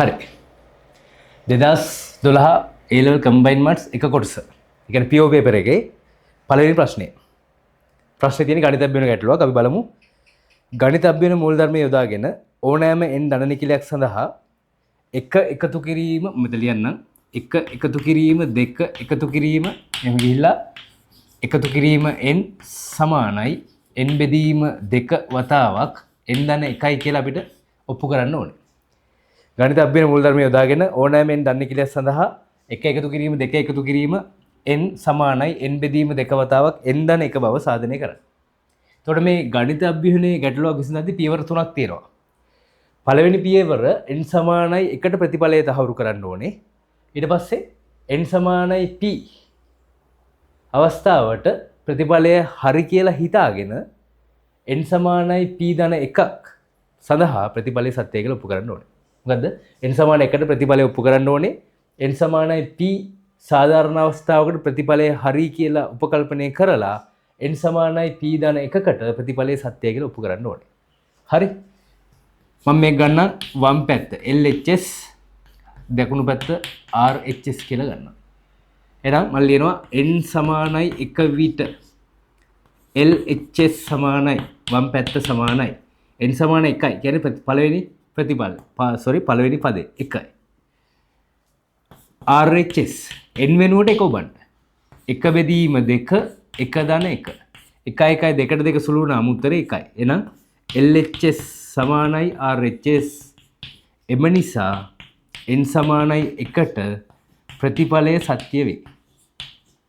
හරි. 2012 A level combined maths එක කොටස. ඒ කියන්නේ PO paper එකේ පළවෙනි ප්‍රශ්නය. ප්‍රශ්නේ තියෙන ගණිත අභ්‍යයන ගැටලුවක්. අපි බලමු. ගණිත අභ්‍යයන මූලධර්මය යොදාගෙන ඕනෑම n ධන නිකිලයක් සඳහා එක එකතු කිරීම මෙතන ලියන්නම්. එක එකතු කිරීම දෙක එකතු කිරීම එහෙම ගිහිල්ලා එකතු කිරීම n සමානයි n බෙදීම දෙක වතාවක් n ධන 1යි කියලා අපිට ඔප්පු කරන්න ඕනේ. ගණිත අභ්‍යයන මූලධර්මය යොදාගෙන ඕනෑම n ධන නිකිලයක් සඳහා එක එකතු කිරීම දෙක එකතු කිරීම n සමානයි n බෙදීම දෙක වතාවක් n ධන 1 බව සාධනය කරන්න. එතකොට මේ ගණිත අභ්‍යයනයේ ගැටලුවක් විසඳද්දී පියවර තුනක් තියෙනවා. පළවෙනි පියවර n සමානයි 1ට ප්‍රතිඵලය තහවුරු කරන්න ඕනේ. ඊට පස්සේ n සමානයි p අවස්ථාවට ප්‍රතිඵලය හරි කියලා හිතාගෙන n සමානයි p ධන 1ක් සඳහා ප්‍රතිඵලය සත්‍යයි කියලා ඔප්පු කරන්න ඕනේ. මොකද්ද? n සමාන 1ට ප්‍රතිඵලය ඔප්පු කරන්න ඕනේ. n සමානයි p සාධාරණ අවස්ථාවකට ප්‍රතිඵලය හරි කියලා උපකල්පනය කරලා n සමානයි p ධන 1කට ප්‍රතිඵලය සත්‍යයි කියලා ඔප්පු කරන්න ඕනේ. හරි? මම මේක ගන්න වම් පැත්ත LHS දකුණු පැත්ත RHS කියලා ගන්නවා. එහෙනම් මම ලියනවා n සමානයි 1 විට LHS සමානයි වම් පැත්ත සමානයි n සමාන 1යි කියන්නේ පළවෙනි ප්‍රතිඵල පළවෙනි පදේ 1යි. RHS n වෙනුවට 1 ඔබන්න. 1 බෙදීම 2 1 ධන 1. 1 1 2ට 2 සුළු වුණාම උත්තරේ 1යි. එහෙනම් LHS සමානයි RHS. එම නිසා n සමානයි 1ට ප්‍රතිඵලය සත්‍ය වේ.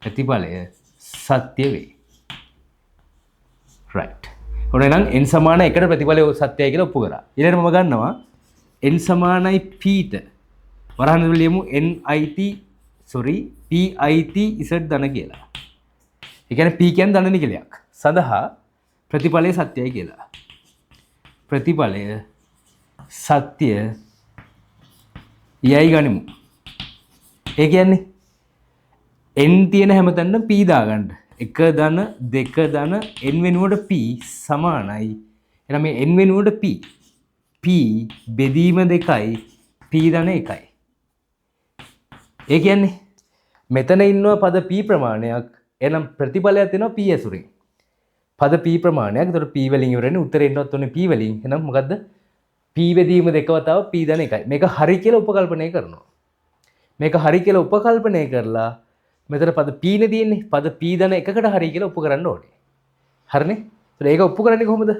ප්‍රතිඵලය සත්‍ය වේ. right. ඔන්න එහෙනම් n සමාන 1ට ප්‍රතිඵලය සත්‍යයි කියලා ඔප්පු කරා. ඊළඟට මම ගන්නවා n සමානයි p ට වරහන් ලියමු PIT z ධන කියලා. ඒ කියන්නේ p කියන්නේ ධන නිකලයක්. සඳහා ප්‍රතිඵලය සත්‍යයි කියලා. ප්‍රතිඵලය සත්‍ය යයි ගනිමු. ඒ කියන්නේ n තියෙන හැමතැනම p දාගන්න. 1 ධන 2 ධන n වෙනුවට p සමානයි. එහෙනම් මේ n වෙනුවට p බෙදීම 2යි p ධන 1යි. ඒ කියන්නේ මෙතන ඉන්නවා පද p ප්‍රමාණයක්. එහෙනම් ප්‍රතිඵලයක් දෙනවා p ඇසුරින්. පද p ප්‍රමාණයක්. ඒතකොට p වලින් ඉවරනේ උත්තරේ එන්නවත් ඕනේ p වලින්. එහෙනම් මොකද්ද? p බෙදීම දෙක වතාව p ධන 1යි. මේක හරි කියලා උපකල්පනය කරනවා. මේක හරි කියලා උපකල්පනය කරලා මෙතන පද p නේ තියෙන්නේ. පද p ධන 1කට හරි කියලා ඔප්පු කරන්න ඕනේ. හරිනේ? ඒතකොට ඒක ඔප්පු කරන්නේ කොහොමද?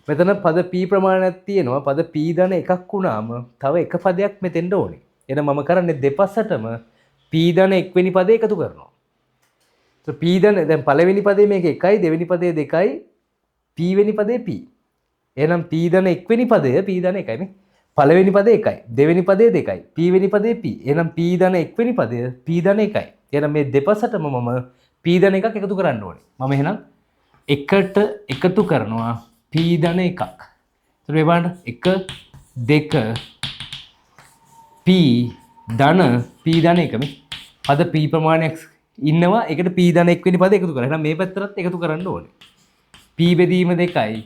මෙතන පද p ප්‍රමාණයක් තියෙනවා. පද p ධන 1ක් වුණාම තව එක පදයක් මෙතෙන්ට ඕනේ. එහෙනම් මම කරන්නේ දෙපසටම p ධන 1 වෙනි පදේ එකතු කරනවා. ඒතකොට p ධන දැන් පළවෙනි පදේ මේක 1යි, දෙවෙනි පදේ 2යි, p වෙනි පදේ p. එහෙනම් p ධන 1 වෙනි පදය p ධන 1යි නේ. පළවෙනි පදේ 1යි, දෙවෙනි පදේ 2යි, p වෙනි පදේ p. එහෙනම් p ධන 1 වෙනි පදය p ධන 1යි. එහෙනම් මේ දෙපසටම මම p ධන 1ක් එකතු කරන්න ඕනේ. මම එහෙනම් එකට එකතු කරනවා p ධන 1ක්. ඒතර මේ බලන්න 1 2 p ධන p ධන 1 මේ පද p ප්‍රමාණයක් ඉන්නවා. ඒකට p ධන 1 වෙනි පදේ එකතු කරා. එහෙනම් මේ පැත්තටත් එකතු කරන්න ඕනේ. p බෙදීම 2යි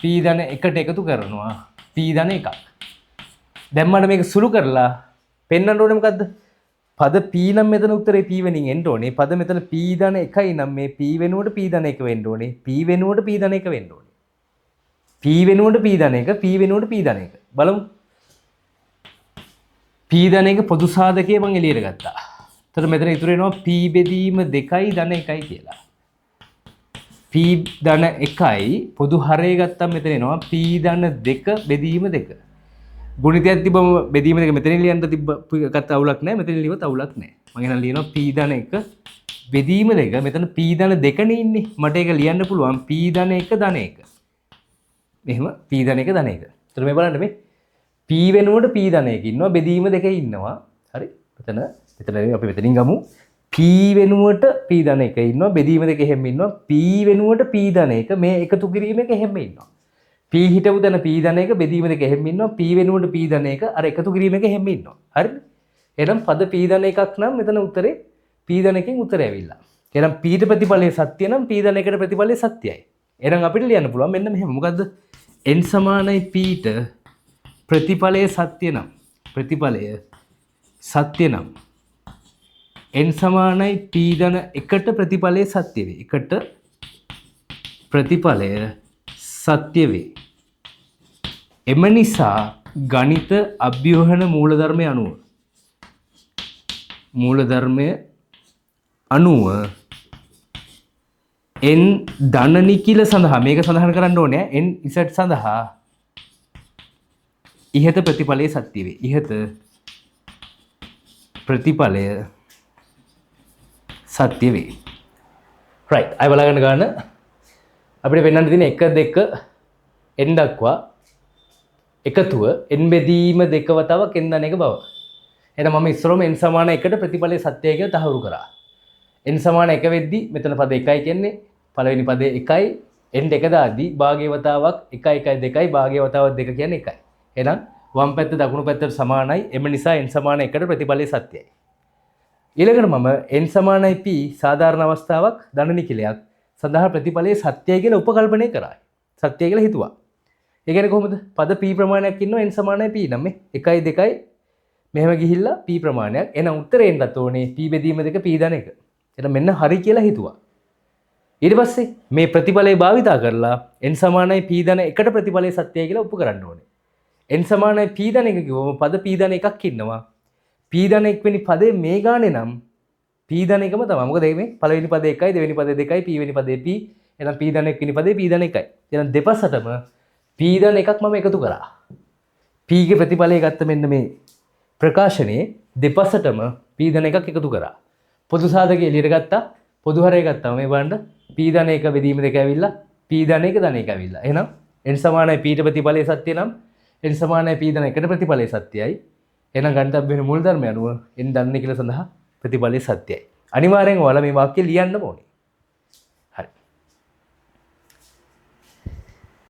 p ධන 1ට එකතු කරනවා p ධන 1ක්. දැන් මම මේක සුළු කරලා පෙන්වන්න ඕනේ මොකද්ද? පද p නම් මෙතන උත්තරේ p වෙනින් එන්න ඕනේ. පද මෙතන p ධන 1යි නම් මේ p වෙනුවට p ධන 1 වෙන්න ඕනේ. p වෙනුවට p ධන 1 වෙන්න ඕනේ. p වෙනුවට p ධන 1, p වෙනුවට p ධන 1. බලමු. p ධන 1 පොදු සාධකයේ මම එළියට ගත්තා. එතකොට මෙතන ඉතුරු වෙනවා p බෙදීම 2යි ධන 1යි කියලා. p ධන 1යි පොදු හරය ගත්තම මෙතන එනවා p ධන 2 බෙදීම 2. ගුණිතයක් තිබ්බම බෙදීම 2 මෙතන ලියන්න තිබ්බ ගත්ත අවුලක් නැහැ. මෙතන ලියුවත් අවුලක් නැහැ. මම එහෙනම් ලියනවා p ධන 1 බෙදීම 2. මෙතන p ධන 2 නේ ඉන්නේ. මට ඒක ලියන්න පුළුවන් p ධන 1 ධන 1. මෙහෙම p ධන 1 ධන 1. එතකොට මේ බලන්න මේ p වෙනුවට p ධන 1 ඉන්නවා. බෙදීම 2 ඉන්නවා. හරි. මෙතන අපි මෙතනින් ගමු. p වෙනුවට p ධන 1 ඉන්නවා. බෙදීම 2 හැම ඉන්නවා. p වෙනුවට p ධන 1 මේ එකතු කිරීම එක හැම ඉන්නවා. p හිටපු දන p ධන 1 බෙදීම 2 හැම ඉන්නවා. p වෙනුවට p ධන 1 අර එකතු කිරීම එක හැම ඉන්නවා. හරිද? එහෙනම් පද p ධන 1ක් නම් මෙතන උත්තරේ p ධන 1කින් උත්තරය ඇවිල්ලා. එහෙනම් p ට ප්‍රතිඵලය සත්‍ය නම් p ධන 1ට ප්‍රතිඵලය සත්‍යයි. එහෙනම් අපිට ලියන්න පුළුවන් මෙන්න මෙහෙම. මොකද්ද? n සමානයි p ට ප්‍රතිඵලය සත්‍ය නම් ප්‍රතිඵලය සත්‍ය නම් n සමානයි p ධන 1ට ප්‍රතිඵලය සත්‍ය වේ. 1ට ප්‍රතිඵලය සත්‍ය වේ. එම නිසා ගණිත අභ්‍යුහන මූලධර්මය අනුව n ධන නිකිල සඳහා මේක සඳහන් කරන්න ඕනේ n z සඳහා ඉහත ප්‍රතිඵලයේ සත්‍ය වේ. ඉහත ප්‍රතිඵලය සත්‍ය වේ. right අය බලන්න ගන්න අපිට වෙන්නන්න තියෙන 1 2 n දක්වා එකතුව n බෙදීම දෙක වතාවක් n ධන එක බව. එහෙනම් මම ඉස්සරම n සමාන 1ට ප්‍රතිඵලය සත්‍යයි කියලා තහවුරු කරා. n සමාන 1 වෙද්දී මෙතන පද 1යි කියන්නේ පළවෙනි පදේ 1යි n දෙක දාද්දී භාගයේ වතාවක් 1 1 2යි භාගයේ වතාවක් 2 කියන්නේ 1යි. එහෙනම් වම් පැත්ත දකුණු පැත්තට සමානයි. එම නිසා n සමාන 1ට ප්‍රතිඵලය සත්‍යයි. ඊළඟට මම n සමානයි p සාධාරණ අවස්ථාවක් ධන නිකිලයක් සඳහා ප්‍රතිඵලය සත්‍යයි කියලා උපකල්පනය කරා. සත්‍යයි කියලා හිතුවා. ඒ කියන්නේ කොහොමද? පද p ප්‍රමාණයක් ඉන්නවා n සමානයි p නම් මේ 1යි 2යි මෙහෙම ගිහිල්ලා p ප්‍රමාණයක්. එහෙනම් උත්තරේ එන්නත් ඕනේ p බෙදීම 2 p ධන 1. එහෙනම් මෙන්න හරි කියලා හිතුවා. ඊට පස්සේ මේ ප්‍රතිඵලය භාවිතා කරලා n සමානයි p ධන 1ට ප්‍රතිඵලය සත්‍යයි කියලා ඔප්පු කරන්න ඕනේ. n සමානයි p ධන 1 කිව්වම පද p ධන 1ක් ඉන්නවා. p ධන 1 වෙනි පදේ මේ ගානේ නම් p ධන 1ම තමයි. මොකද මේ පළවෙනි පදේ 1යි දෙවෙනි පදේ 2යි p වෙනි පදේ p. එහෙනම් p ධන 1 වෙනි පදේ p ධන 1යි. එහෙනම් දෙපසටම p ධන 1ක් මම එකතු කරා. p ගේ ප්‍රතිඵලය ගත්ත මෙන්න මේ ප්‍රකාශනයේ දෙපසටම p ධන 1ක් එකතු කරා. පොදු සාධකය එළියට ගත්තා. පොදු හරය ගත්තාම මේ බලන්න p ධන 1 බෙදීම 2 ඇවිල්ලා p ධන 1 ධන 1 ඇවිල්ලා. එහෙනම් n සමානයි p ට ප්‍රතිඵලය සත්‍ය නම් n සමානයි p ධන 1ට ප්‍රතිඵලය සත්‍යයි. එහෙනම් ගණිත අභ්‍යුහන මූලධර්මය අනුව n ධන නිකිල සඳහා ප්‍රතිඵලය සත්‍යයි. අනිවාර්යෙන් ඔයාලා මේ වාක්‍ය ලියන්න ඕනේ.